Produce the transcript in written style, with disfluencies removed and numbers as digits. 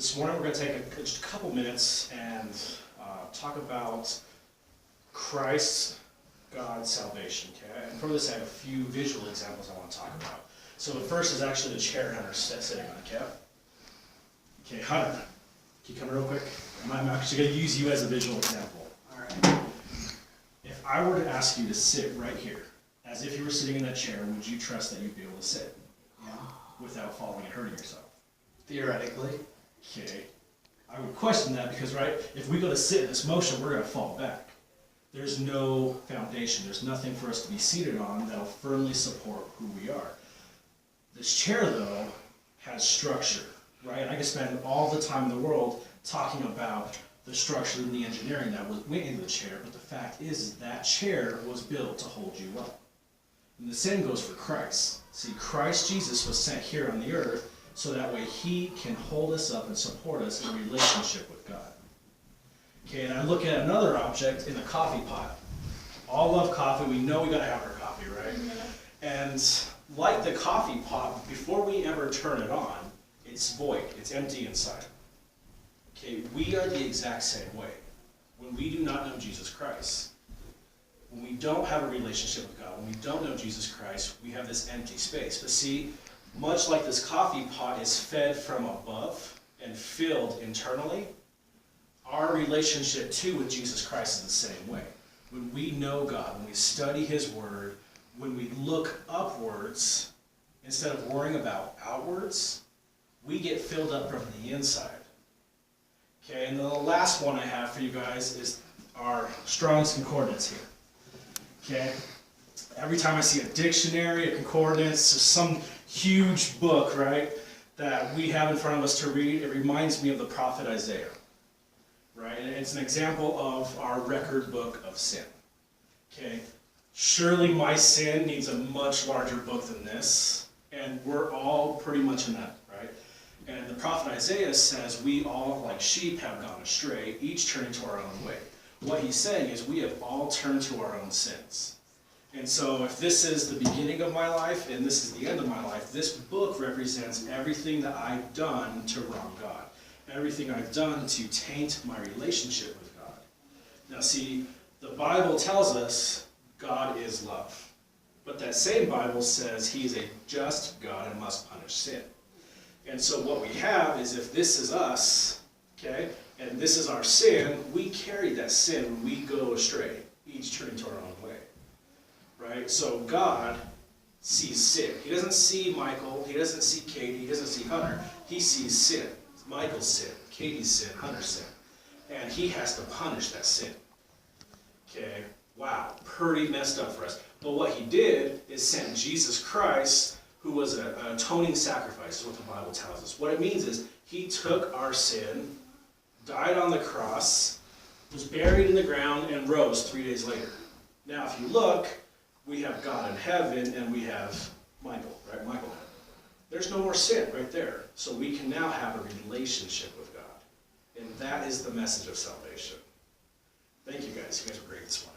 This morning we're going to take just a couple minutes and talk about Christ's, God's salvation. Okay? And for this I have a few visual examples I want to talk about. So the first is actually the chair Hunter's sitting on. Okay, Hunter, can you come real quick? I'm actually going to use you as a visual example. Alright. If I were to ask you to sit right here, as if you were sitting in that chair, would you trust that you'd be able to sit? Yeah. Without falling and hurting yourself? Theoretically. Okay. I would question that because, right, if we go to sit in this motion, we're going to fall back. There's no foundation. There's nothing for us to be seated on that will firmly support who we are. This chair, though, has structure, right? And I could spend all the time in the world talking about the structure and the engineering that went into the chair, but the fact is that chair was built to hold you up. And the same goes for Christ. See, Christ Jesus was sent here on the earth so that way he can hold us up and support us in a relationship with God. Okay, and I look at another object in a coffee pot. All love coffee. We know we got to have our coffee, right? And like the coffee pot, before we ever turn it on, it's void. It's empty inside. Okay, we are the exact same way. When we do not know Jesus Christ, when we don't have a relationship with God, when we don't know Jesus Christ, we have this empty space. But see, much like this coffee pot is fed from above and filled internally, our relationship too with Jesus Christ is the same way. When we know God, when we study His Word, when we look upwards instead of worrying about outwards, we get filled up from the inside. Okay, and the last one I have for you guys is our Strong's Concordance here. Okay, every time I see a dictionary, a concordance, some huge book, right, that we have in front of us to read, it reminds me of the prophet Isaiah, right? And it's an example of our record book of sin. Okay, surely my sin needs a much larger book than this, and we're all pretty much in that, right? And the prophet Isaiah says we all, like sheep, have gone astray, each turning to our own way. What he's saying is we have all turned to our own sins. And so if this is the beginning of my life and this is the end of my life, this book represents everything that I've done to wrong God. Everything I've done to taint my relationship with God. Now see, the Bible tells us God is love. But that same Bible says He is a just God and must punish sin. And so what we have is if this is us, okay, and this is our sin, we carry that sin when we go astray, each turning to our own way. Right? So God sees sin. He doesn't see Michael, He doesn't see Katie, He doesn't see Hunter. He sees sin. It's Michael's sin, Katie's sin, Hunter's sin. And He has to punish that sin. Okay? Wow, pretty messed up for us. But what He did is send Jesus Christ, who was an atoning sacrifice, is what the Bible tells us. What it means is He took our sin, died on the cross, was buried in the ground, and rose 3 days later. Now, if you look, we have God in heaven, and we have Michael, right? Michael. There's no more sin right there. So we can now have a relationship with God. And that is the message of salvation. Thank you guys. You guys were great this morning.